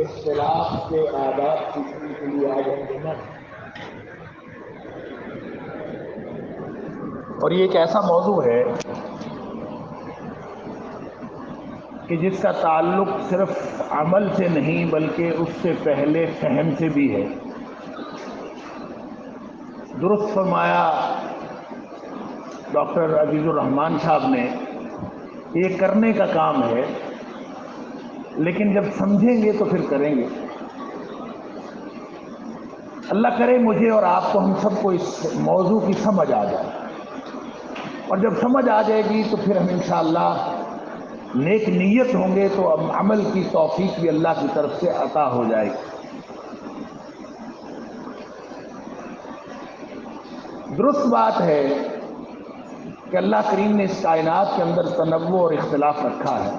اختلاف کے آداب سیکھنے کے لیے آ جائیں گے نا. اور یہ ایک ایسا موضوع ہے کہ جس کا تعلق صرف عمل سے نہیں بلکہ اس سے پہلے فہم سے بھی ہے. درست فرمایا ڈاکٹر عزیز الرحمان صاحب نے، یہ کرنے کا کام ہے، لیکن جب سمجھیں گے تو پھر کریں گے. اللہ کرے مجھے اور آپ کو، ہم سب کو اس موضوع کی سمجھ آ جائے، اور جب سمجھ آ جائے گی تو پھر ہم انشاءاللہ نیک نیت ہوں گے تو عمل کی توفیق بھی اللہ کی طرف سے عطا ہو جائے گی. درست بات ہے کہ اللہ کریم نے اس کائنات کے اندر تنوع اور اختلاف رکھا ہے.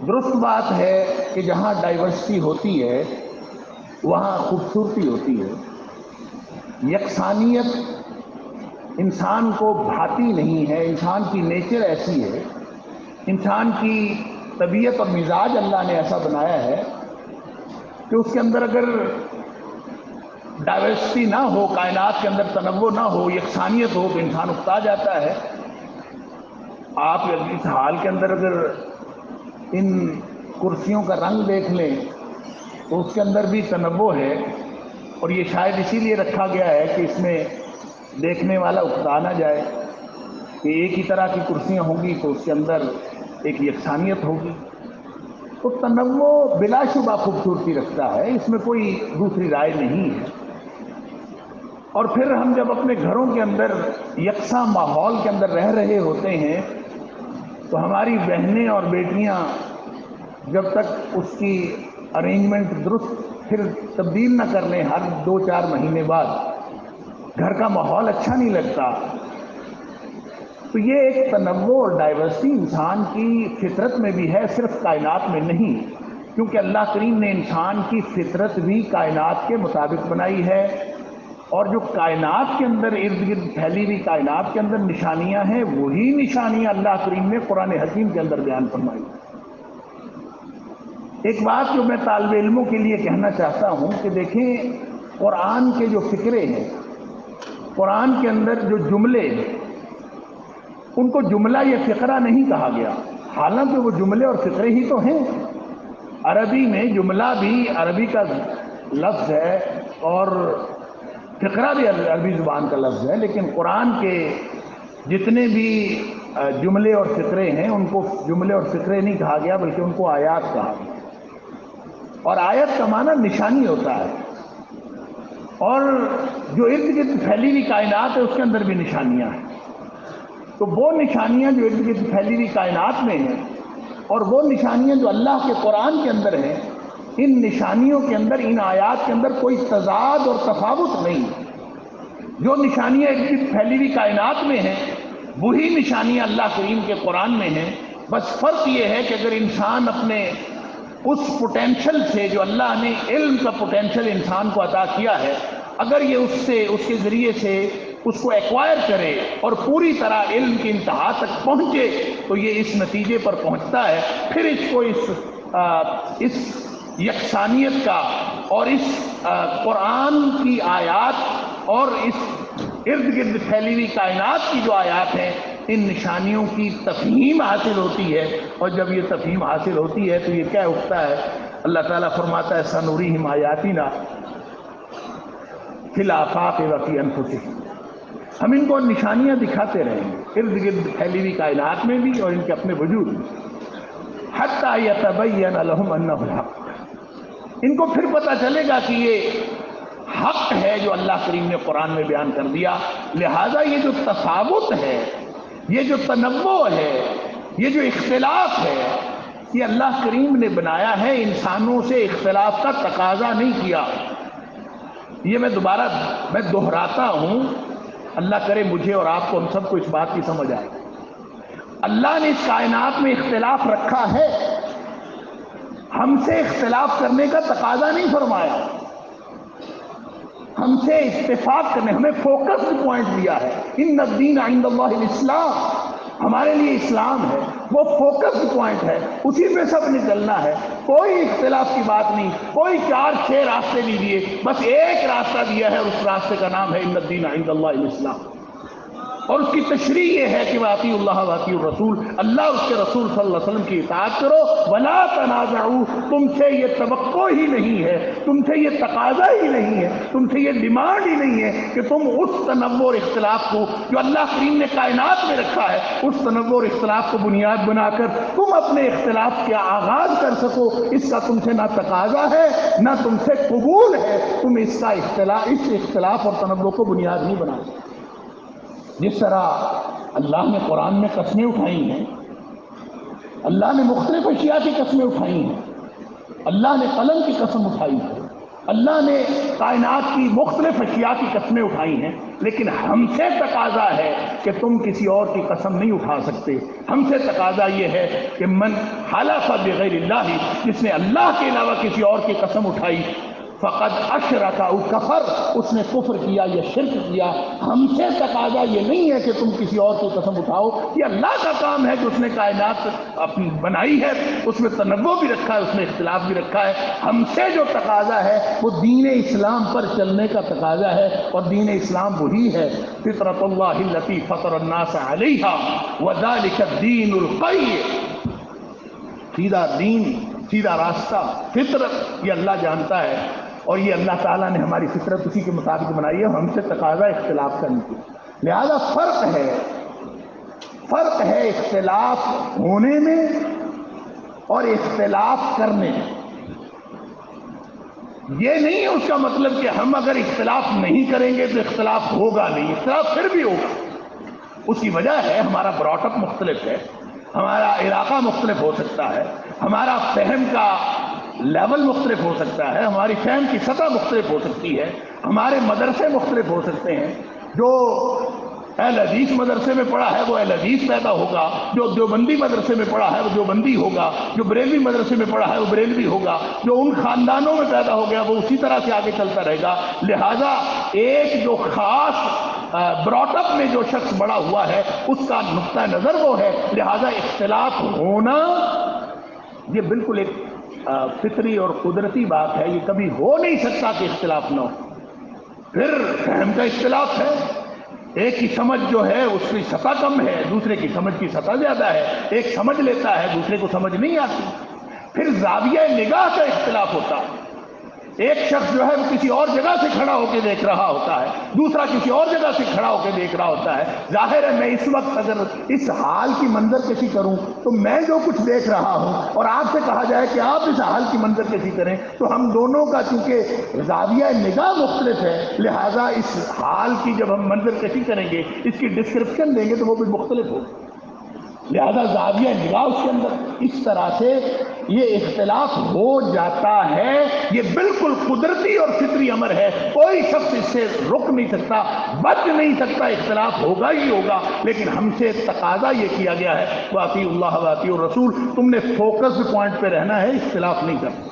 درست بات ہے کہ جہاں ڈائیورسٹی ہوتی ہے وہاں خوبصورتی ہوتی ہے. یکسانیت انسان کو بھاتی نہیں ہے، انسان کی نیچر ایسی ہے، انسان کی طبیعت اور مزاج اللہ نے ایسا بنایا ہے کہ اس کے اندر اگر ڈائیورسٹی نہ ہو، کائنات کے اندر تنوع نہ ہو، یکسانیت ہو تو انسان اکتا جاتا ہے. آپ اس حال کے اندر اگر ان کرسیوں کا رنگ دیکھ لیں تو اس کے اندر بھی تنوع ہے، اور یہ شاید اسی لیے رکھا گیا ہے کہ اس میں دیکھنے والا اکتا نہ جائے کہ ایک ہی طرح کی کرسیاں ہوں گی تو اس کے اندر ایک یکسانیت ہوگی. تو تنوع بلا شبہ خوبصورتی رکھتا ہے، اس میں کوئی دوسری رائے نہیں ہے. اور پھر ہم جب اپنے گھروں کے اندر یکساں ماحول کے اندر رہ رہے ہوتے ہیں تو ہماری بہنیں اور بیٹیاں جب تک اس کی ارینجمنٹ درست پھر تبدیل نہ کر لیں ہر 2-4 مہینے بعد، گھر کا ماحول اچھا نہیں لگتا. تو یہ ایک تنوع اور ڈائیورسٹی انسان کی فطرت میں بھی ہے، صرف کائنات میں نہیں، کیونکہ اللہ کریم نے انسان کی فطرت بھی کائنات کے مطابق بنائی ہے. اور جو کائنات کے اندر ارد گرد پھیلی ہوئی کائنات کے اندر نشانیاں ہیں، وہی نشانیاں اللہ کریم نے قرآن حکیم کے اندر بیان فرمائی. ایک بات جو میں طالب علموں کے لیے کہنا چاہتا ہوں کہ دیکھیں، قرآن کے جو فقرے ہیں، قرآن کے اندر جو جملے ہیں، ان کو جملہ یا فقرہ نہیں کہا گیا، حالانکہ وہ جملے اور فقرے ہی تو ہیں. عربی میں جملہ بھی عربی کا لفظ ہے اور فقرہ بھی عربی زبان کا لفظ ہے، لیکن قرآن کے جتنے بھی جملے اور فقرے ہیں ان کو جملے اور فقرے نہیں کہا گیا بلکہ ان کو آیات کہا گیا. اور آیت کا معنی نشانی ہوتا ہے، اور جو ارد گرد پھیلی ہوئی کائنات ہے اس کے اندر بھی نشانیاں ہیں. تو وہ نشانیاں جو ارد گرد پھیلی ہوئی کائنات میں ہیں اور وہ نشانیاں جو اللہ کے قرآن کے اندر ہیں، ان نشانیوں کے اندر، ان آیات کے اندر کوئی تضاد اور تفاوت نہیں. جو نشانیاں ارد گرد پھیلی ہوئی کائنات میں ہیں وہی نشانیاں اللہ کریم کے قرآن میں ہیں. بس فرق یہ ہے کہ اگر انسان اپنے اس پوٹینشل سے جو اللہ نے علم کا پوٹینشل انسان کو عطا کیا ہے، اگر یہ اس کے ذریعے سے اس کو ایکوائر کرے اور پوری طرح علم کی انتہا تک پہنچے تو یہ اس نتیجے پر پہنچتا ہے. پھر اس کو اس یکسانیت کا اور اس قرآن کی آیات اور اس ارد گرد پھیلی ہوئی کائنات کی جو آیات ہیں، ان نشانیوں کی تفہیم حاصل ہوتی ہے. اور جب یہ تفہیم حاصل ہوتی ہے تو یہ کیا اٹھتا ہے؟ اللہ تعالیٰ فرماتا ہے سنوریہم آیاتنا فی الآفاق وفی انفسہم. ہم ان کو نشانیاں دکھاتے رہیں گے ارد گرد پھیلی ہوئی کائنات میں بھی اور ان کے اپنے وجود میں، حتی یتبین لہم انہ الحق. ان کو پھر پتہ چلے گا کہ یہ حق ہے جو اللہ کریم نے قرآن میں بیان کر دیا. لہذا یہ جو تفاوت ہے، یہ جو تنوع ہے، یہ جو اختلاف ہے، یہ اللہ کریم نے بنایا ہے، انسانوں سے اختلاف کا تقاضا نہیں کیا. یہ میں دہراتا ہوں، اللہ کرے مجھے اور آپ کو، ہم سب کو اس بات کی سمجھ آئے. اللہ نے اس کائنات میں اختلاف رکھا ہے، ہم سے اختلاف کرنے کا تقاضا نہیں فرمایا، ہم سے اتفاق کرنے، ہمیں فوکس پوائنٹ دیا ہے. ان الدین عند اللہ الاسلام، ہمارے لیے اسلام ہے. وہ فوکس پوائنٹ ہے، اسی پہ سب نے چلنا ہے، کوئی اختلاف کی بات نہیں، کوئی 4-6 راستے نہیں دیے، بس ایک راستہ دیا ہے اور اس راستے کا نام ہے ان الدین عند اللہ الاسلام، اور اس کی تشریح یہ ہے کہ واطیعوا اللہ واطیعوا الرسول، اللہ اس کے رسول صلی اللہ علیہ وسلم کی اطاعت کرو، ولا تنازعوا، تم سے یہ توقع ہی نہیں ہے، تم سے یہ تقاضا ہی نہیں ہے، تم سے یہ ڈیمانڈ ہی نہیں ہے کہ تم اس تنوع اور اختلاف کو جو اللہ کریم نے کائنات میں رکھا ہے، اس تنوع اور اختلاف کو بنیاد بنا کر تم اپنے اختلاف کا آغاز کر سکو، اس کا تم سے نہ تقاضا ہے نہ تم سے قبول ہے، تم اس اختلاف اور تنوع کو بنیاد نہیں بنا سکتے۔ جس طرح اللہ نے قرآن میں قسمیں اٹھائی ہیں، اللہ نے مختلف اشیاء کی قسمیں اٹھائی ہیں، اللہ نے قلم کی قسم اٹھائی ہے، اللہ نے کائنات کی مختلف اشیاء کی قسمیں اٹھائی ہیں، لیکن ہم سے تقاضا ہے کہ تم کسی اور کی قسم نہیں اٹھا سکتے، ہم سے تقاضا یہ ہے کہ من حلف بغیر اللہ، جس نے اللہ کے علاوہ کسی اور کی قسم اٹھائی، فقد اشرک او کفر، اس نے کفر کیا یا شرک کیا۔ ہم سے تقاضا یہ نہیں ہے کہ تم کسی اور کی قسم اٹھاؤ، یہ اللہ کا کام ہے کہ اس نے کائنات اپنی بنائی ہے، اس میں تنوع بھی رکھا ہے، اس میں اختلاف بھی رکھا ہے۔ ہم سے جو تقاضا ہے وہ دین اسلام پر چلنے کا تقاضا ہے، اور دین اسلام وہی ہے، فطرۃ اللہ التی فطر الناس علیہا وذلک الدین القیم، سیدھا دین، سیدھا راستہ، فطرت، یہ اللہ جانتا ہے، اور یہ اللہ تعالیٰ نے ہماری فطرت اسی کے مطابق بنائی ہے، ہم سے تقاضا اختلاف کرنے کی۔ لہذا فرق ہے اختلاف ہونے میں اور اختلاف کرنے میں۔ یہ نہیں ہے اس کا مطلب کہ ہم اگر اختلاف نہیں کریں گے تو اختلاف ہوگا نہیں، اختلاف پھر بھی ہوگا۔ اس کی وجہ ہے ہمارا براٹ اپ مختلف ہے، ہمارا علاقہ مختلف ہو سکتا ہے، ہمارا فہم کا لیول مختلف ہو سکتا ہے، ہماری فہم کی سطح مختلف ہو سکتی ہے، ہمارے مدرسے مختلف ہو سکتے ہیں، جو اہل حدیث مدرسے میں پڑھا ہے وہ اہل حدیث پیدا ہوگا، جو دیوبندی مدرسے میں پڑھا ہے وہ دیوبندی ہوگا، جو بریلوی مدرسے میں پڑھا ہے وہ بریلوی ہوگا، جو ان خاندانوں میں پیدا ہو گیا وہ اسی طرح سے آگے چلتا رہے گا۔ لہذا ایک جو خاص براٹ اپ میں جو شخص بڑا ہوا ہے اس کا نقطہ نظر وہ ہے، لہذا اختلاف ہونا یہ بالکل ایک فطری اور قدرتی بات ہے، یہ کبھی ہو نہیں سکتا کہ اختلاف نہ ہو۔ پھر فہم کا اختلاف ہے، ایک کی سمجھ جو ہے اس کی سطح کم ہے، دوسرے کی سمجھ کی سطح زیادہ ہے، ایک سمجھ لیتا ہے دوسرے کو سمجھ نہیں آتی۔ پھر زاویہ نگاہ کا اختلاف ہوتا ہے، ایک شخص جو ہے وہ کسی اور جگہ سے کھڑا ہو کے دیکھ رہا ہوتا ہے، دوسرا کسی اور جگہ سے کھڑا ہو کے دیکھ رہا ہوتا ہے۔ ظاہر ہے میں اس وقت اگر اس حال کی منظر کشی کروں تو میں جو کچھ دیکھ رہا ہوں اور آپ سے کہا جائے کہ آپ اس حال کی منظر کشی کریں تو ہم دونوں کا چونکہ زاویہ نگاہ مختلف ہے، لہذا اس حال کی جب ہم منظر کشی کریں گے، اس کی ڈسکرپشن دیں گے تو وہ بھی مختلف ہوگی، لہذا زاویہ نگاہ اس کے اندر اس طرح سے یہ اختلاف ہو جاتا ہے۔ یہ بالکل قدرتی اور فطری امر ہے، کوئی شخص اس سے رک نہیں سکتا، بچ نہیں سکتا، اختلاف ہوگا ہی ہوگا، لیکن ہم سے تقاضا یہ کیا گیا ہے واطیعوا اللہ واطیعوا الرسول، تم نے فوکس پوائنٹ پہ رہنا ہے، اختلاف نہیں کرنا۔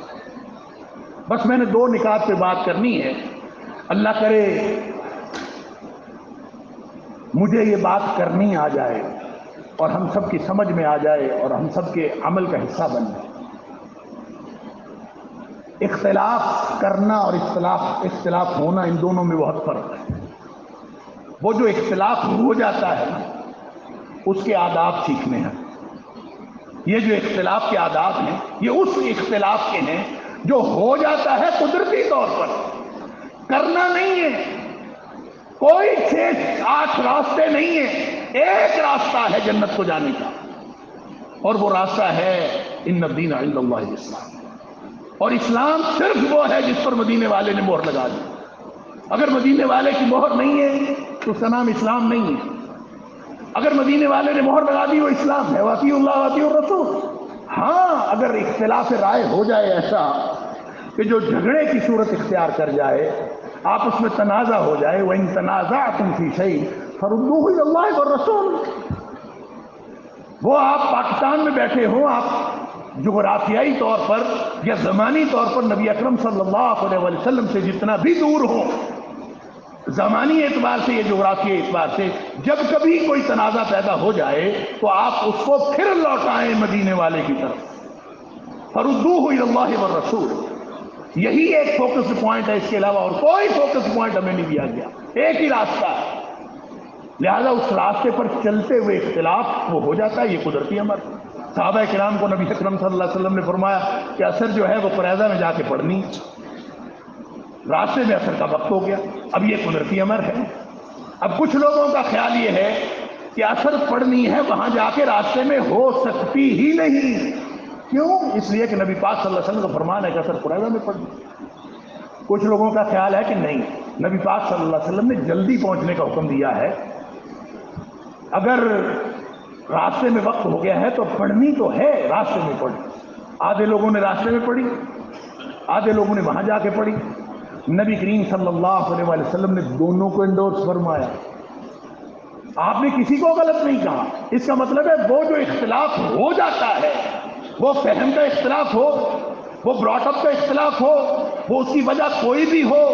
بس میں نے 2 نکات پہ بات کرنی ہے، اللہ کرے مجھے یہ بات کرنی آ جائے اور ہم سب کی سمجھ میں آ جائے اور ہم سب کے عمل کا حصہ بن جائے۔ اختلاف کرنا اور اختلاف ہونا، ان دونوں میں بہت فرق ہے۔ وہ جو اختلاف ہو جاتا ہے نا، اس کے آداب سیکھنے ہیں۔ یہ جو اختلاف کے آداب ہیں یہ اس اختلاف کے ہیں جو ہو جاتا ہے قدرتی طور پر، کرنا نہیں ہے، کوئی 6-8 راستے نہیں ہیں، ایک راستہ ہے جنت کو جانے کا، اور وہ راستہ ہے ان الدین عند اللہ الاسلام، اور اسلام صرف وہ ہے جس پر مدینے والے نے مہر لگا دی۔ اگر مدینے والے کی مہر نہیں ہے تو اس کا نام اسلام نہیں ہے، اگر مدینے والے نے مہر لگا دی وہ اسلام ہے، واطیعوا اللہ واطیعوا الرسول۔ ہاں اگر اختلاف رائے ہو جائے ایسا کہ جو جھگڑے کی صورت اختیار کر جائے، آپس میں تنازع ہو جائے، وَإِن تَنَازَعْتُمْ فِي شَيْءٍ فَرُدُّوهُ إِلَى اللَّهِ وَالرَّسُولِ، وہ آپ پاکستان میں بیٹھے ہوں، آپ جغرافیائی طور پر یا زمانی طور پر نبی اکرم صلی اللہ علیہ وسلم سے جتنا بھی دور ہو، زمانی اعتبار سے، یہ جغرافیائی اعتبار سے، جب کبھی کوئی تنازع پیدا ہو جائے تو آپ اس کو پھر لوٹائیں مدینے والے کی طرف، فردوہ الی اللہ والرسول۔ یہی ایک فوکس پوائنٹ ہے، اس کے علاوہ اور کوئی فوکس پوائنٹ ہمیں نہیں دیا گیا، ایک ہی راستہ ہے۔ لہذا اس راستے پر چلتے ہوئے اختلاف وہ ہو جاتا ہے، یہ قدرتی امر۔ صحابہ کرام کو نبی اکرم صلی اللہ علیہ وسلم نے فرمایا کہ عصر جو ہے وہ قریظہ میں جا کے پڑھنی، راستے میں عصر کا وقت ہو گیا، اب یہ قدرتی امر ہے۔ اب کچھ لوگوں کا خیال یہ ہے کہ عصر پڑھنی ہے وہاں جا کے، راستے میں ہو سکتی ہی نہیں۔ کیوں؟ اس لیے کہ نبی پاک صلی اللہ علیہ وسلم کا فرمان ہے کہ عصر قریظہ میں پڑھنی۔ کچھ لوگوں کا خیال ہے کہ نہیں، نبی پاک صلی اللہ علیہ وسلم نے جلدی پہنچنے کا حکم دیا ہے، اگر راستے میں وقت ہو گیا ہے تو پڑھنی تو ہے، راستے میں پڑھی۔ آدھے لوگوں نے راستے میں پڑھی، آدھے لوگوں نے وہاں جا کے پڑھی۔ نبی کریم صلی اللہ علیہ وسلم نے دونوں کو انڈورس فرمایا، آپ نے کسی کو غلط نہیں کہا۔ اس کا مطلب ہے وہ جو اختلاف ہو جاتا ہے، وہ فہم کا اختلاف ہو، وہ براٹ اپ کا اختلاف ہو، وہ اس کی وجہ کوئی بھی ہو،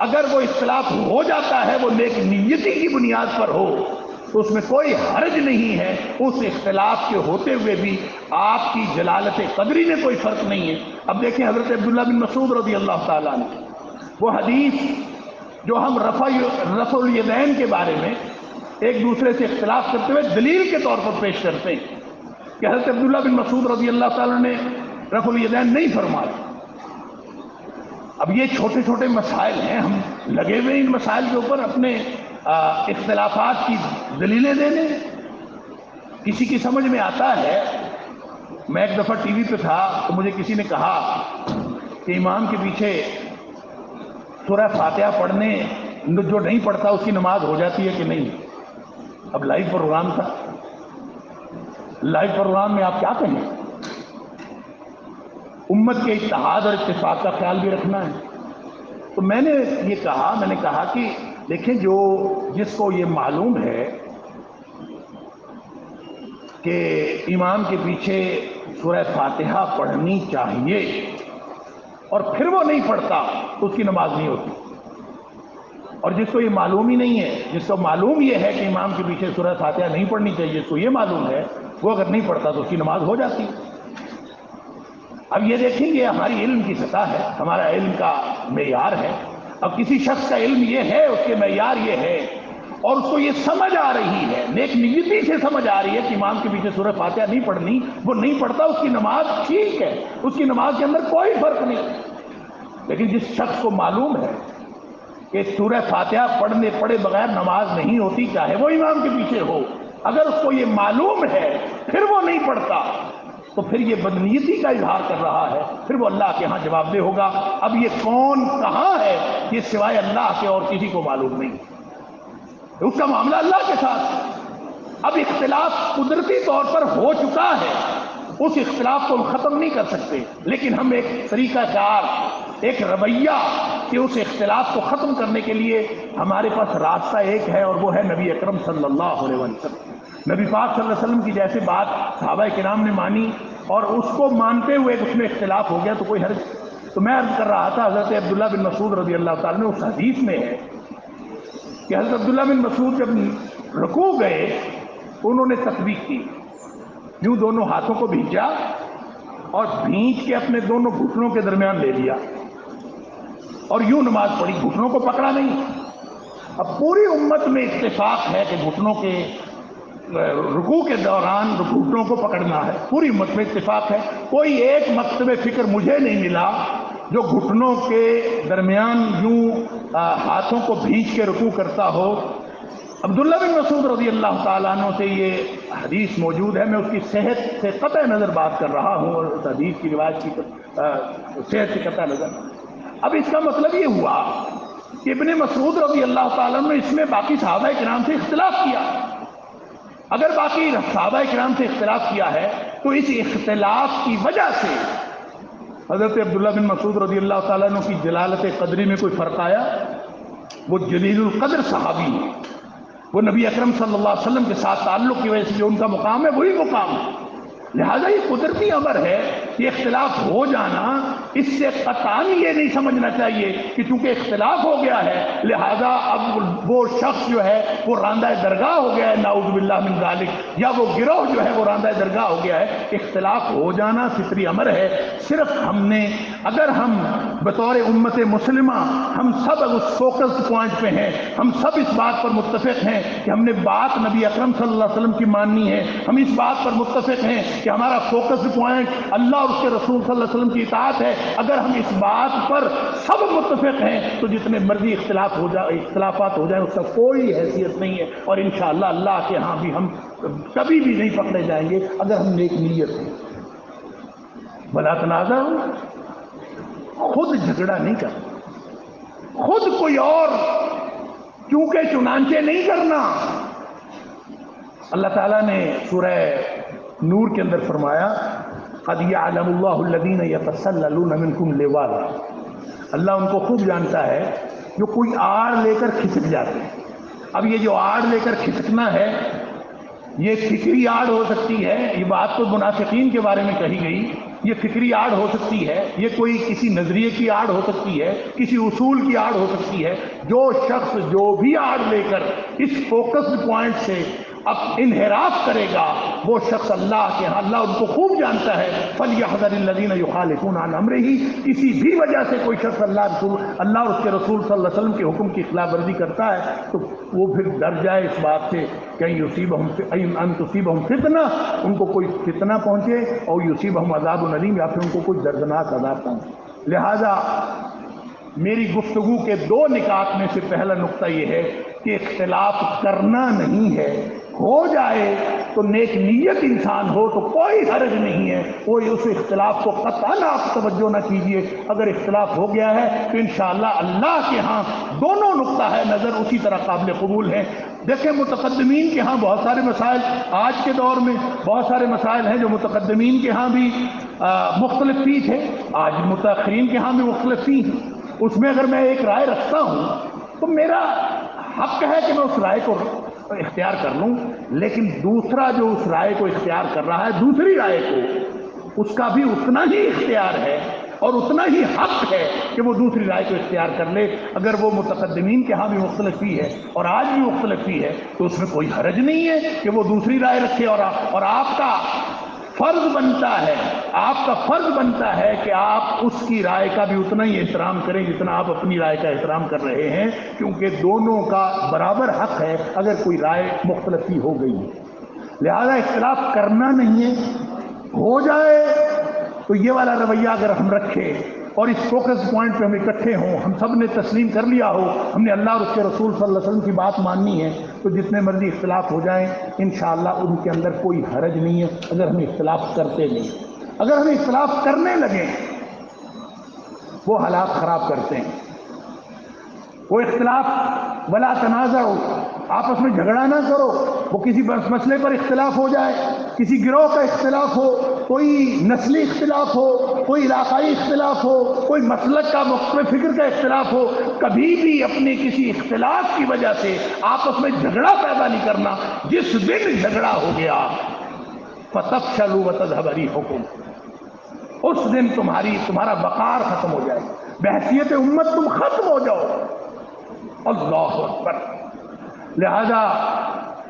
اگر وہ اختلاف ہو جاتا ہے وہ نیک نیتی کی بنیاد پر ہو تو اس میں کوئی حرج نہیں ہے۔ اس اختلاف کے ہوتے ہوئے بھی آپ کی جلالت قدری میں کوئی فرق نہیں ہے۔ اب دیکھیں حضرت عبداللہ بن مسعود رضی اللہ تعالیٰ عنہ، وہ حدیث جو ہم رفع الیدین کے بارے میں ایک دوسرے سے اختلاف کرتے ہوئے دلیل کے طور پر پیش کرتے ہیں کہ حضرت عبداللہ بن مسعود رضی اللہ تعالیٰ نے رفع الیدین نہیں فرمایا۔ اب یہ چھوٹے چھوٹے مسائل ہیں، ہم لگے ہوئے ان مسائل کے اوپر اپنے اختلافات کی دلیلیں دینے۔ کسی کی سمجھ میں آتا ہے، میں ایک دفعہ ٹی وی پہ تھا تو مجھے کسی نے کہا کہ امام کے پیچھے سورہ فاتحہ پڑھنے جو نہیں پڑھتا اس کی نماز ہو جاتی ہے کہ نہیں۔ اب لائیو پروگرام تھا، لائیو پروگرام میں آپ کیا کہیں؟ امت کے اتحاد اور اتفاق کا خیال بھی رکھنا ہے۔ تو میں نے کہا کہ دیکھیں، جس کو یہ معلوم ہے کہ امام کے پیچھے سورہ فاتحہ پڑھنی چاہیے اور پھر وہ نہیں پڑھتا تو اس کی نماز نہیں ہوتی، اور جس کو یہ معلوم ہی نہیں ہے، جس کو معلوم یہ ہے کہ امام کے پیچھے سورہ فاتحہ نہیں پڑھنی چاہیے، جس کو یہ معلوم ہے وہ اگر نہیں پڑھتا تو اس کی نماز ہو جاتی۔ اب یہ دیکھیں گے ہماری علم کی سطح ہے، ہمارا علم کا معیار ہے۔ اب کسی شخص کا علم یہ ہے، اس کے معیار یہ ہے، اور اس کو یہ سمجھ آ رہی ہے، نیک نیتی سے سمجھ آ رہی ہے کہ امام کے پیچھے سورہ فاتحہ نہیں پڑھنی، وہ نہیں پڑھتا، اس کی نماز ٹھیک ہے، اس کی نماز کے اندر کوئی فرق نہیں۔ لیکن جس شخص کو معلوم ہے کہ سورہ فاتحہ پڑھے بغیر نماز نہیں ہوتی، چاہے وہ امام کے پیچھے ہو، اگر اس کو یہ معلوم ہے پھر وہ نہیں پڑھتا تو پھر یہ بدنیتی کا اظہار کر رہا ہے، پھر وہ اللہ کے ہاں جواب دہ ہوگا۔ اب یہ کون کہاں ہے یہ سوائے اللہ کے اور کسی کو معلوم نہیں، اس کا معاملہ اللہ کے ساتھ۔ اب اختلاف قدرتی طور پر ہو چکا ہے، اس اختلاف کو ہم ختم نہیں کر سکتے، لیکن ہم ایک طریقہ کار، ایک رویہ کہ اس اختلاف کو ختم کرنے کے لیے ہمارے پاس راستہ ایک ہے، اور وہ ہے نبی اکرم صلی اللہ علیہ وسلم۔ نبی پاک صلی اللہ علیہ وسلم کی جیسے بات صحابہ کرام نے مانی اور اس کو مانتے ہوئے اس میں اختلاف ہو گیا تو کوئی حرج۔ تو میں عرض کر رہا تھا، حضرت عبداللہ بن مسعود رضی اللہ تعالیٰ نے اس حدیث میں ہے کہ حضرت عبداللہ بن مسعود جب رکوع گئے انہوں نے تطبیق کی، یوں دونوں ہاتھوں کو بھیجا اور بھیج کے اپنے دونوں گھٹنوں کے درمیان لے لیا اور یوں نماز پڑھی، گھٹنوں کو پکڑا نہیں۔ اب پوری امت میں اتفاق ہے کہ گھٹنوں کے رکوع کے دوران گھٹنوں کو پکڑنا ہے، پوری امت میں اتفاق ہے۔ کوئی ایک مکتب فکر مجھے نہیں ملا جو گھٹنوں کے درمیان یوں ہاتھوں کو بھیج کے رکوع کرتا ہو۔ عبداللہ بن مسعود رضی اللہ تعالیٰ عنہ سے یہ حدیث موجود ہے، میں اس کی صحت سے قطع نظر بات کر رہا ہوں، اور اس حدیث کی روایت کی صحت سے قطع نظر۔ اب اس کا مطلب یہ ہوا کہ ابن مسعود رضی اللہ تعالیٰ عنہ نے اس میں باقی صحابہ کرام سے اختلاف کیا۔ اگر باقی صحابہ کرام سے اختلاف کیا ہے تو اس اختلاف کی وجہ سے حضرت عبداللہ بن مسعود رضی اللہ تعالیٰ عنہ کی جلالت قدری میں کوئی فرق آیا؟ وہ جلیل القدر صحابی ہیں، وہ نبی اکرم صلی اللہ علیہ وسلم کے ساتھ تعلق کی وجہ سے جو ان کا مقام ہے وہی مقام ہے۔ لہذا یہ قدرتی امر ہے یہ اختلاف ہو جانا اس سے قطعاً یہ نہیں سمجھنا چاہیے کہ چونکہ اختلاف ہو گیا ہے لہذا اب وہ شخص جو ہے وہ راندہ درگاہ ہو گیا ہے، نعوذ باللہ من ذالک، یا وہ گروہ جو ہے وہ راندہ درگاہ ہو گیا ہے۔ اختلاف ہو جانا فطری امر ہے، صرف ہم نے اگر ہم بطور امت مسلمہ ہم سب اس فوکس پوائنٹ پہ ہیں، ہم سب اس بات پر متفق ہیں کہ ہم نے بات نبی اکرم صلی اللہ علیہ وسلم کی ماننی ہے، ہم اس بات پر متفق ہیں کہ ہمارا فوکس پوائنٹ اللہ اور اس کے رسول صلی اللہ علیہ وسلم کی اطاعت ہے، اگر ہم اس بات پر سب متفق ہیں تو جتنے مرضی اختلافات ہو جائیں اس کا کوئی حیثیت نہیں ہے، اور انشاءاللہ اللہ کے ہاں بھی ہم کبھی بھی نہیں پکڑے جائیں گے اگر ہم نیک نیت ہیں۔ بلا تنازع خود جھگڑا نہیں کرنا، خود کوئی اور کیونکہ چنانچہ نہیں کرنا۔ اللہ تعالیٰ نے سورہ نور کے اندر فرمایا قد یعلم اللہ الذین یتسللون منکم لواذا، اللہ ان کو خوب جانتا ہے جو کوئی آڑ لے کر کھسک جاتے ہیں۔ اب یہ جو آڑ لے کر کھسکنا ہے یہ فکری آڑ ہو سکتی ہے، یہ بات تو منافقین کے بارے میں کہی گئی، یہ فکری آڑ ہو سکتی ہے، یہ کوئی کسی نظریے کی آڑ ہو سکتی ہے، کسی اصول کی آڑ ہو سکتی ہے۔ جو شخص جو بھی آڑ لے کر اس فوکس پوائنٹ سے اب انحراف کرے گا وہ شخص اللہ کے ہاں اللہ ان کو خوب جانتا ہے۔ فَلْيَحْذَرِ الَّذِينَ يُخَالِفُونَ عَنْ أَمْرِهِ، کسی بھی وجہ سے کوئی شخص اللہ اور اس کے رسول صلی اللہ علیہ وسلم کے حکم کی خلاف ورزی کرتا ہے تو وہ پھر ڈر جائے اس بات سے کہ ان تصیبہم فتنہ، ان کو کوئی فتنہ پہنچے، اور یصیبہم عذاب علیم، یا پھر ان کو کوئی دردناک عذاب پہنچے۔ لہذا میری گفتگو کے دو نکات میں سے پہلا نقطہ یہ ہے کہ اختلاف کرنا نہیں ہے، ہو جائے تو نیک نیت انسان ہو تو کوئی حرج نہیں ہے، وہ اس اختلاف کو قطعاً آپ توجہ نہ کیجئے۔ اگر اختلاف ہو گیا ہے تو انشاءاللہ اللہ کے ہاں دونوں نقطہ ہے نظر اسی طرح قابل قبول ہیں۔ دیکھیں متقدمین کے ہاں بہت سارے مسائل، آج کے دور میں بہت سارے مسائل ہیں جو متقدمین کے ہاں بھی مختلف فی تھے، آج متاخرین کے ہاں بھی مختلف فی ہیں۔ اس میں اگر میں ایک رائے رکھتا ہوں تو میرا حق ہے کہ میں اس رائے کو اختیار کر لوں، لیکن دوسرا جو اس رائے کو اختیار کر رہا ہے دوسری رائے کو، اس کا بھی اتنا ہی اختیار ہے اور اتنا ہی حق ہے کہ وہ دوسری رائے کو اختیار کر لے۔ اگر وہ متقدمین کے ہاں بھی مختلف فی ہے اور آج بھی مختلف فی ہے تو اس میں کوئی حرج نہیں ہے کہ وہ دوسری رائے رکھے، اور آپ کا فرض بنتا ہے کہ آپ اس کی رائے کا بھی اتنا ہی احترام کریں جتنا آپ اپنی رائے کا احترام کر رہے ہیں، کیونکہ دونوں کا برابر حق ہے اگر کوئی رائے مختلف ہو گئی ہے۔ لہذا اختلاف کرنا نہیں ہے، ہو جائے تو یہ والا رویہ اگر ہم رکھیں اور اس فوکس پوائنٹ پہ ہم اکٹھے ہوں، ہم سب نے تسلیم کر لیا ہو ہم نے اللہ اور اس کے رسول صلی اللہ علیہ وسلم کی بات ماننی ہے، تو جتنے مرضی اختلاف ہو جائیں انشاءاللہ ان کے اندر کوئی حرج نہیں ہے اگر ہم اختلاف کرتے نہیں۔ اگر ہم اختلاف کرنے لگیں وہ حالات خراب کرتے ہیں۔ وہ اختلاف ولا تنازعوا، آپس میں جھگڑا نہ کرو، وہ کسی مسئلے پر اختلاف ہو جائے، کسی گروہ کا اختلاف ہو، کوئی نسلی اختلاف ہو، کوئی علاقائی اختلاف ہو، کوئی مسلک کا مختلف فکر کا اختلاف ہو، کبھی بھی اپنے کسی اختلاف کی وجہ سے آپس میں جھگڑا پیدا نہیں کرنا۔ جس دن جھگڑا ہو گیا فَتَفْشَلُوا وَتَذْهَبَ رِيحُكُمْ، اس دن تمہارا وقار ختم ہو جائے، بحیثیت امت تم ختم ہو جاؤ۔ اللہ اکبر۔ لہذا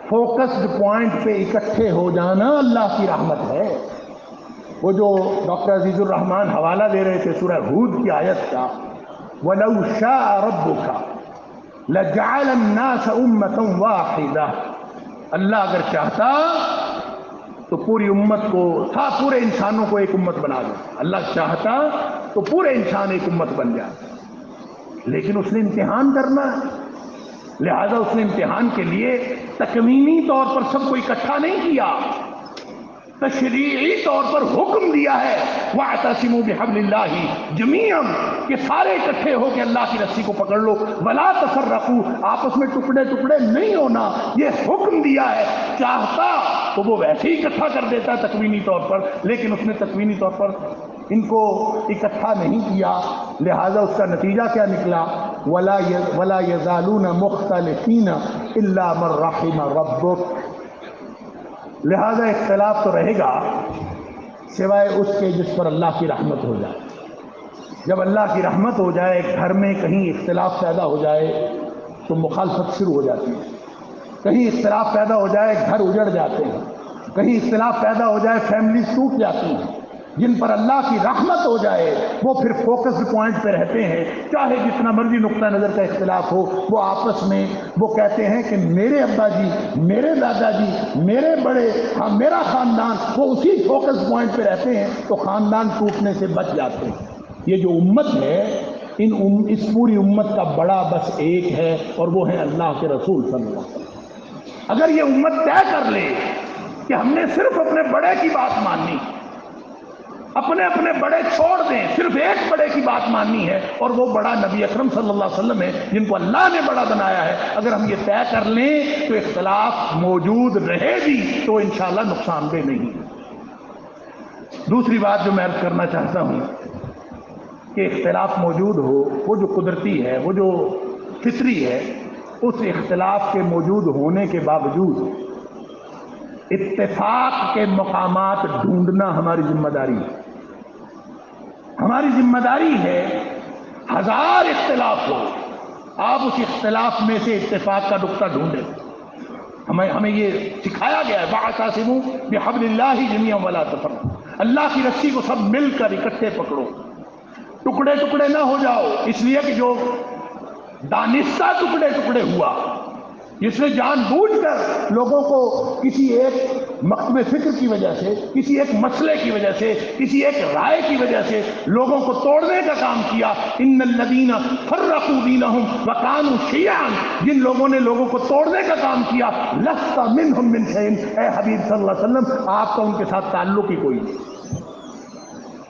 فوکسڈ پوائنٹ پہ اکٹھے ہو جانا اللہ کی رحمت ہے۔ وہ جو ڈاکٹر عزیز الرحمان حوالہ دے رہے تھے سورہ ہود کی آیت کا، وَلَوْ شَاءَ رَبُّكَ لَجَعَلَ النَّاسَ أُمَّةً وَاحِدَةً، اللہ اگر چاہتا تو پوری امت کو پورے انسانوں کو ایک امت بنا دے، اللہ چاہتا تو پورے انسان ایک امت بن جائے، لیکن اس نے امتحان کرنا ہے، لہذا اس نے امتحان کے لیے تکوینی طور پر سب کو اکٹھا نہیں کیا، تشریعی طور پر حکم دیا ہے وَاعْتَصِمُوا بِحَبْلِ اللَّهِ جَمِيعًا، کہ سارے اکٹھے ہو کے اللہ کی رسی کو پکڑ لو، وَلَا تَفَرَّقُوا، آپس میں ٹکڑے ٹکڑے نہیں ہونا، یہ حکم دیا ہے۔ چاہتا تو وہ ویسے ہی اکٹھا کر دیتا ہے تکوینی طور پر، لیکن اس نے تکوینی طور پر ان کو اکٹھا نہیں کیا، لہذا اس کا نتیجہ کیا نکلا؟ وَلَا يَزَالُونَ مُخْتَلِفِينَ إِلَّا مَن رَحِمَ رَبُّكَ، لہذا اختلاف تو رہے گا، سوائے اس کے جس پر اللہ کی رحمت ہو جائے۔ جب اللہ کی رحمت ہو جائے، گھر میں کہیں اختلاف پیدا ہو جائے تو مخالفت شروع ہو جاتی ہے، کہیں اختلاف پیدا ہو جائے گھر اجڑ جاتے ہیں، کہیں اختلاف پیدا ہو جائے فیملیز ٹوٹ جاتی ہیں۔ جن پر اللہ کی رحمت ہو جائے وہ پھر فوکس پوائنٹ پہ رہتے ہیں، چاہے جتنا مرضی نقطہ نظر کا اختلاف ہو، وہ آپس میں وہ کہتے ہیں کہ میرے ابا جی، میرے دادا جی، میرے بڑے، ہاں میرا خاندان، وہ اسی فوکس پوائنٹ پہ رہتے ہیں تو خاندان ٹوٹنے سے بچ جاتے ہیں۔ یہ جو امت ہے، اس پوری امت کا بڑا بس ایک ہے، اور وہ ہے اللہ کے رسول صلی اللہ علیہ وسلم۔ اگر یہ امت طے کر لے کہ ہم نے صرف اپنے بڑے کی بات ماننی، اپنے بڑے چھوڑ دیں، صرف ایک بڑے کی بات ماننی ہے، اور وہ بڑا نبی اکرم صلی اللہ علیہ وسلم ہے جن کو اللہ نے بڑا بنایا ہے، اگر ہم یہ طے کر لیں تو اختلاف موجود رہے بھی تو انشاءاللہ نقصان دہ نہیں۔ دوسری بات جو میں عرض کرنا چاہتا ہوں کہ اختلاف موجود ہو، وہ جو قدرتی ہے، وہ جو فطری ہے، اس اختلاف کے موجود ہونے کے باوجود اتفاق کے مقامات ڈھونڈنا ہماری ذمہ داری ہے۔ ہماری ذمہ داری ہے، ہزار اختلاف ہو، آپ اس اختلاف میں سے اتفاق کا نقطہ ڈھونڈیں۔ ہمیں یہ سکھایا گیا ہے، وَاعْتَصِمُوا بِحَبْلِ اللَّهِ جَمِيعًا وَلَا تَفَرَّقُوا، اللہ کی رسی کو سب مل کر اکٹھے پکڑو، ٹکڑے ٹکڑے نہ ہو جاؤ، اس لیے کہ جو دانستہ ٹکڑے ٹکڑے ہوا، جس نے جان بوجھ کر لوگوں کو کسی ایک مکتب فکر کی وجہ سے، کسی ایک مسئلے کی وجہ سے، کسی ایک رائے کی وجہ سے لوگوں کو توڑنے کا کام کیا، ان الذین فرقوا دینہم وکانوا شیعا، جن لوگوں نے لوگوں کو توڑنے کا کام کیا، لست منہم من شیء، اے حبیب صلی اللہ علیہ وسلم آپ کا ان کے ساتھ تعلق ہی کوئی نہیں۔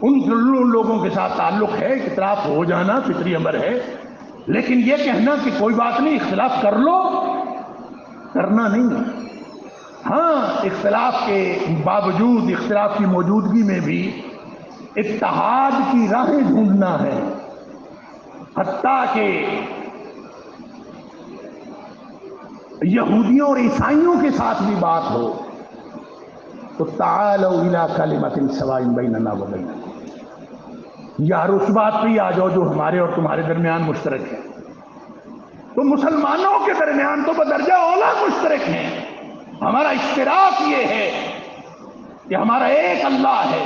ان لوگوں کے ساتھ تعلق ہے، اختلاف ہو جانا فطری امر ہے، لیکن یہ کہنا کہ کوئی بات نہیں اختلاف کر لو، کرنا نہیں۔ ہاں، اختلاف کے باوجود، اختلاف کی موجودگی میں بھی اتحاد کی راہیں ڈھونڈنا ہے، حتیٰ کہ یہودیوں اور عیسائیوں کے ساتھ بھی بات ہو تو تعالوا الی کلمۃ سواء بیننا وبینکم، یار اس بات پہ ہی آ جاؤ جو ہمارے اور تمہارے درمیان مشترک ہے۔ تو مسلمانوں کے درمیان تو بدرجہ اولا مشترک ہیں، ہمارا اشتراک یہ ہے کہ ہمارا ایک اللہ ہے،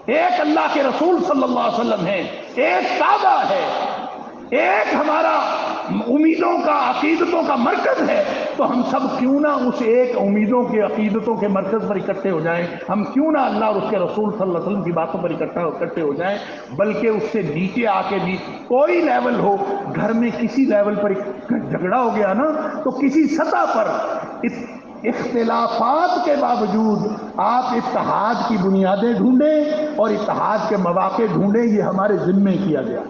ایک اللہ کے رسول صلی اللہ علیہ وسلم ہے، ایک کعبہ ہے، ایک ہمارا امیدوں کا، عقیدتوں کا مرکز ہے، تو ہم سب کیوں نہ اس ایک امیدوں کے، عقیدتوں کے مرکز پر اکٹھے ہو جائیں، ہم کیوں نہ اللہ اور اس کے رسول صلی اللہ علیہ وسلم کی باتوں پر اکٹھے ہو جائیں، بلکہ اس سے نیچے آ کے بھی کوئی لیول ہو، گھر میں کسی لیول پر جھگڑا ہو گیا نا تو کسی سطح پر اختلافات کے باوجود آپ اتحاد کی بنیادیں ڈھونڈیں اور اتحاد کے مواقع ڈھونڈیں، یہ ہمارے ذمے کیا گیا۔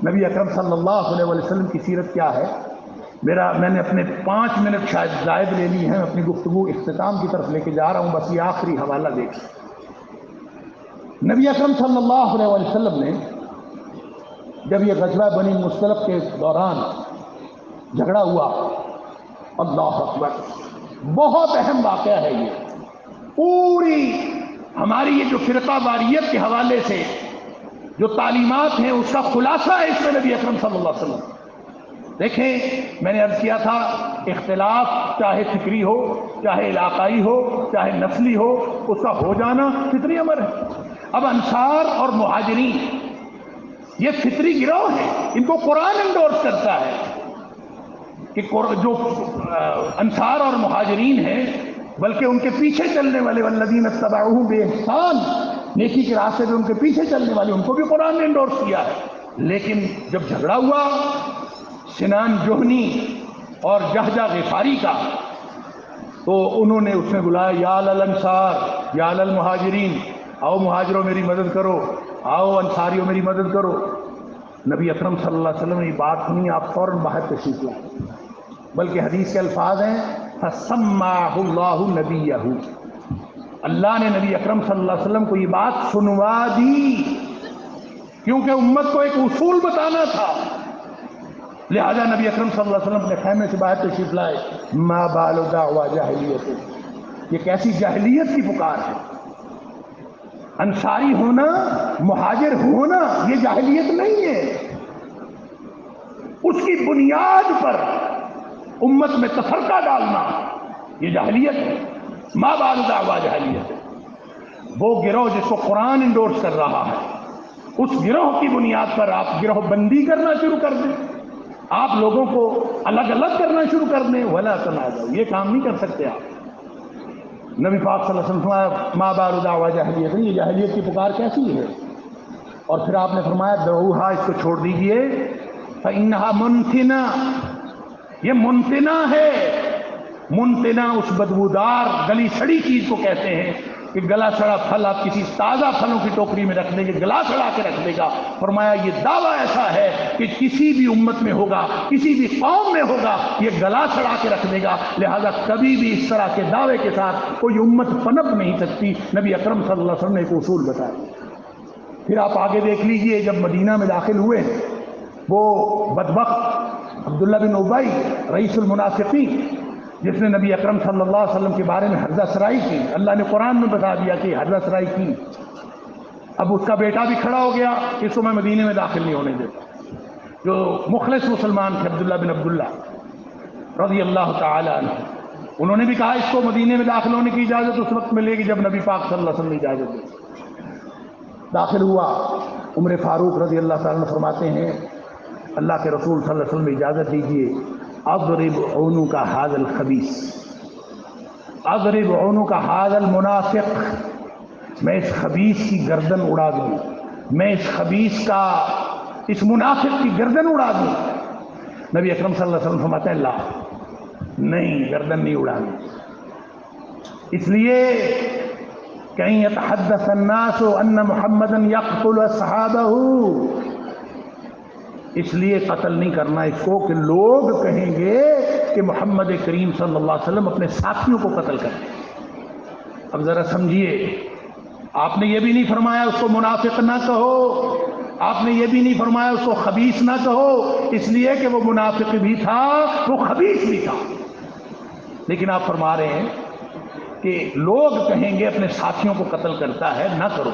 نبی اکرم صلی اللہ علیہ وسلم کی سیرت کیا ہے؟ میں نے اپنے 5 منٹ شاید زائد لے لی ہیں، اپنی گفتگو اختتام کی طرف لے کے جا رہا ہوں، بس یہ آخری حوالہ دیکھ۔ نبی اکرم صلی اللہ علیہ وسلم نے جب یہ غزوہ بنی مصطلق کے دوران جھگڑا ہوا، اللہ اکبر، بہت اہم واقعہ ہے یہ، پوری ہماری یہ جو فرقہ واریت کے حوالے سے جو تعلیمات ہیں اس کا خلاصہ ہے اس میں نبی اکرم صلی اللہ علیہ وسلم۔ دیکھیں، میں نے عرض کیا تھا، اختلاف چاہے فکری ہو، چاہے علاقائی ہو، چاہے نسلی ہو، اس کا ہو جانا فطری امر ہے۔ اب انصار اور مہاجرین یہ فطری گروہ ہیں، ان کو قرآن انڈورس کرتا ہے کہ جو انصار اور مہاجرین ہیں، بلکہ ان کے پیچھے چلنے والے والذین اتبعوہم بإحسان، نیکی کے راستے پہ ان کے پیچھے چلنے والے، ان کو بھی قرآن نے انڈورس کیا ہے۔ لیکن جب جھگڑا ہوا سنان جوہنی اور جہجہ غفاری کا، تو انہوں نے اس میں بلایا یا الانصار یا المہاجرین، آؤ مہاجروں میری مدد کرو، آؤ انصاریوں میری مدد کرو۔ نبی اکرم صلی اللہ علیہ وسلم نے یہ بات سنی، آپ فوراً باہر تشریف لائے، بلکہ حدیث کے الفاظ ہیں فَسَمَّعَهُ اللَّهُ نَبِيَّهُ، اللہ نے نبی اکرم صلی اللہ علیہ وسلم کو یہ بات سنوا دی، کیونکہ امت کو ایک اصول بتانا تھا۔ لہذا نبی اکرم صلی اللہ علیہ وسلم اپنے خیمے سے باہر تشریف لائے، ما بال دعوی جاہلیت، یہ کیسی جاہلیت کی پکار ہے، انصاری ہونا، مہاجر ہونا یہ جاہلیت نہیں ہے. اس کی بنیاد پر امت میں تفرقہ ڈالنا یہ جاہلیت ہے. ما بعد دعویٰ جاہلیت ہے. وہ گروہ جس کو قرآن انڈورس کر رہا ہے اس گروہ کی بنیاد پر آپ گروہ بندی کرنا شروع کر دیں، آپ لوگوں کو الگ الگ کرنا شروع کر دیں. ولا تنازعوا، یہ کام نہیں کر سکتے آپ. نبی پاک صلی اللہ علیہ وسلم فرمایا ما بعد دعویٰ جاہلیت، یہ جاہلیت کی پکار کیسی ہے؟ اور پھر آپ نے فرمایا دعوہا، اس کو چھوڑ دیجئے، فإنہا منتنہ، یہ منتنہ ہے. منتنہ اس بدبودار گلی سڑی چیز کو کہتے ہیں کہ گلا سڑا پھل آپ کسی تازہ پھلوں کی ٹوکری میں رکھ دیں گے، گلا سڑا کے رکھ دے گا. فرمایا یہ دعویٰ ایسا ہے کہ کسی بھی امت میں ہوگا، کسی بھی قوم میں ہوگا، یہ گلا سڑا کے رکھ دے گا. لہذا کبھی بھی اس طرح کے دعوے کے ساتھ کوئی امت پنپ نہیں سکتی. نبی اکرم صلی اللہ علیہ وسلم نے ایک اصول بتایا. پھر آپ آگے دیکھ لیجئے، جب مدینہ میں داخل ہوئے وہ بدبخت عبداللہ بن ابی رئیس المنافقین، جس نے نبی اکرم صلی اللہ علیہ وسلم کے بارے میں حرزہ سرائی کی، اللہ نے قرآن میں بتا دیا کہ حرزہ سرائی کی. اب اس کا بیٹا بھی کھڑا ہو گیا، اس کو میں مدینے میں داخل نہیں ہونے دیتا. جو مخلص مسلمان تھے عبداللہ بن عبداللہ رضی اللہ تعالی عنہ، انہوں نے بھی کہا اس کو مدینے میں داخل ہونے کی اجازت اس وقت ملے گی جب نبی پاک صلی اللہ علیہ وسلم نے اجازت دی. داخل ہوا. عمر فاروق رضی اللہ تعالیٰ عنہ فرماتے ہیں اللہ کے رسول صلی اللہ علیہ وسلم نے اجازت دیجیے، اضرب عنق هذا الخبیث، اضرب عنق هذا المنافق، میں اس خبیث کی گردن اڑا دوں، میں اس خبیث کا، اس منافق کی گردن اڑا دوں. نبی اکرم صلی اللہ علیہ وسلم فرماتے ہیں لا، نہیں، گردن نہیں اڑانی. اس لیے کہیں یتحدث الناس ان محمدا یقتل اصحابہ، اس لیے قتل نہیں کرنا اس کو کہ لوگ کہیں گے کہ محمد کریم صلی اللہ علیہ وسلم اپنے ساتھیوں کو قتل کرتے ہیں. اب ذرا سمجھیے، آپ نے یہ بھی نہیں فرمایا اس کو منافق نہ کہو، آپ نے یہ بھی نہیں فرمایا اس کو خبیث نہ کہو، اس لیے کہ وہ منافق بھی تھا، وہ خبیث بھی تھا. لیکن آپ فرما رہے ہیں کہ لوگ کہیں گے اپنے ساتھیوں کو قتل کرتا ہے، نہ کرو.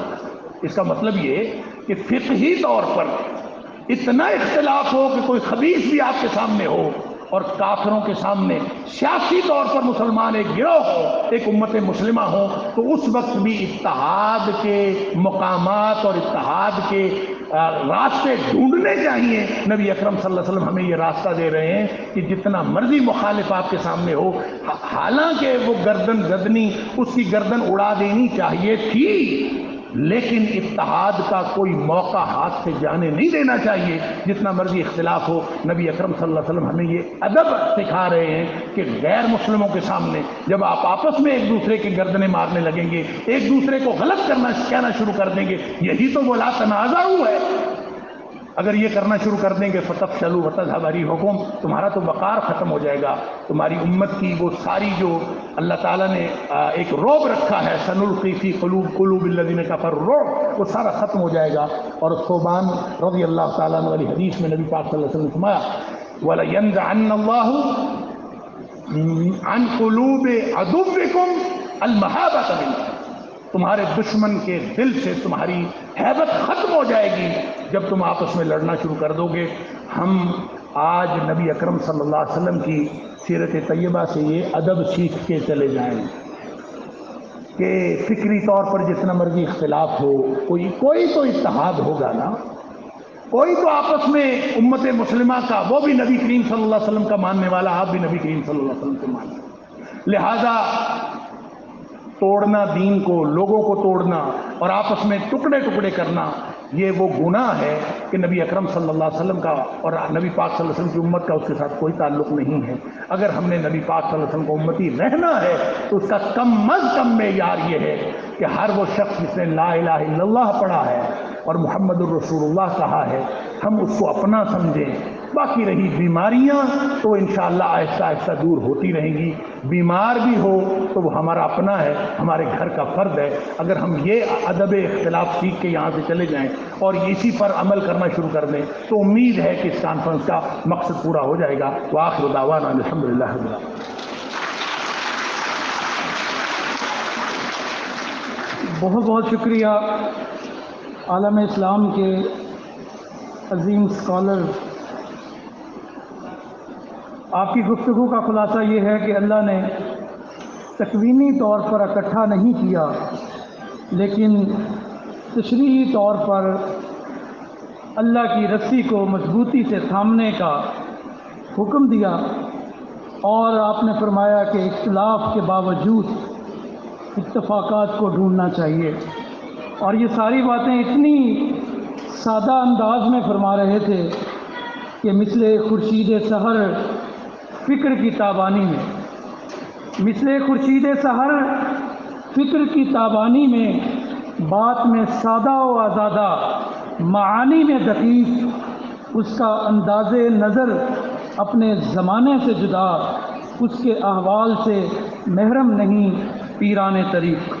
اس کا مطلب یہ کہ فقہی طور پر اتنا اختلاف ہو کہ کوئی خبیث بھی آپ کے سامنے ہو اور کافروں کے سامنے سیاسی طور پر مسلمان ایک گروہ ہو، ایک امت مسلمہ ہو، تو اس وقت بھی اتحاد کے مقامات اور اتحاد کے راستے ڈھونڈنے چاہیے. نبی اکرم صلی اللہ علیہ وسلم ہمیں یہ راستہ دے رہے ہیں کہ جتنا مرضی مخالف آپ کے سامنے ہو، حالانکہ وہ گردن زدنی، اس کی گردن اڑا دینی چاہیے تھی، لیکن اتحاد کا کوئی موقع ہاتھ سے جانے نہیں دینا چاہیے. جتنا مرضی اختلاف ہو، نبی اکرم صلی اللہ علیہ وسلم ہمیں یہ ادب سکھا رہے ہیں کہ غیر مسلموں کے سامنے جب آپ آپس میں ایک دوسرے کی گردنیں مارنے لگیں گے، ایک دوسرے کو غلط کہنا شروع کر دیں گے، یہی تو ولا تنازعوا ہے. اگر یہ کرنا شروع کر دیں گے فتفشلوا وتذهب ريحكم، تمہارا تو وقار ختم ہو جائے گا. تمہاری امت کی وہ ساری جو اللہ تعالیٰ نے ایک رعب رکھا ہے، سنلقی فی قلوب الذین کفروا الرعب، وہ سارا ختم ہو جائے گا. اور ثوبان رضی اللہ تعالیٰ عنہ والی حدیث میں نبی پاک صلی اللہ علیہ وسلم نے فرمایا وَلَيَنزَعَنَّ اللَّهُ عَنْ قُلُوبِ عَدُوِّكُمْ الْمَحَابَةَ مِنْهُ، تمہارے دشمن کے دل سے تمہاری ہیبت ختم ہو جائے گی جب تم آپس میں لڑنا شروع کر دو گے. ہم آج نبی اکرم صلی اللہ علیہ وسلم کی سیرت طیبہ سے یہ ادب سیکھ کے چلے جائیں کہ فکری طور پر جتنا مرضی اختلاف ہو، کوئی تو اتحاد ہوگا نا، کوئی تو آپس میں امت مسلمہ کا، وہ بھی نبی کریم صلی اللہ علیہ وسلم کا ماننے والا، آپ بھی نبی کریم صلی اللہ علیہ وسلم کو ماننے. لہذا توڑنا دین کو، لوگوں کو توڑنا اور آپس میں ٹکڑے ٹکڑے کرنا، یہ وہ گناہ ہے کہ نبی اکرم صلی اللہ علیہ وسلم کا اور نبی پاک صلی اللہ علیہ وسلم کی امت کا اس کے ساتھ کوئی تعلق نہیں ہے. اگر ہم نے نبی پاک صلی اللہ علیہ وسلم کو امتی رہنا ہے تو اس کا کم از کم معیار یہ ہے کہ ہر وہ شخص جس نے لا الہ الا اللہ پڑھا ہے اور محمد الرسول اللہ کہا ہے، ہم اس کو اپنا سمجھیں. باقی رہی بیماریاں تو انشاءاللہ آہستہ آہستہ دور ہوتی رہیں گی. بیمار بھی ہو تو وہ ہمارا اپنا ہے، ہمارے گھر کا فرد ہے. اگر ہم یہ ادب اختلاف سیکھ کے یہاں سے چلے جائیں اور اسی پر عمل کرنا شروع کر دیں تو امید ہے کہ اس کانفرنس کا مقصد پورا ہو جائے گا. وآخر دعوانا الحمدللہ رب العالمین. بہت بہت شکریہ عالم اسلام کے عظیم اسکالر. آپ کی گفتگو کا خلاصہ یہ ہے کہ اللہ نے تکوینی طور پر اکٹھا نہیں کیا، لیکن تشریحی طور پر اللہ کی رسی کو مضبوطی سے تھامنے کا حکم دیا، اور آپ نے فرمایا کہ اختلاف کے باوجود اتفاقات کو ڈھونڈنا چاہیے. اور یہ ساری باتیں اتنی سادہ انداز میں فرما رہے تھے کہ مثل خورشید سحر فکر کی تابانی میں، مثل خورشید سحر فکر کی تابانی میں، بات میں سادہ و آزادہ، معانی میں دقیق، اس کا انداز نظر اپنے زمانے سے جدا، اس کے احوال سے محرم نہیں پیران طریق.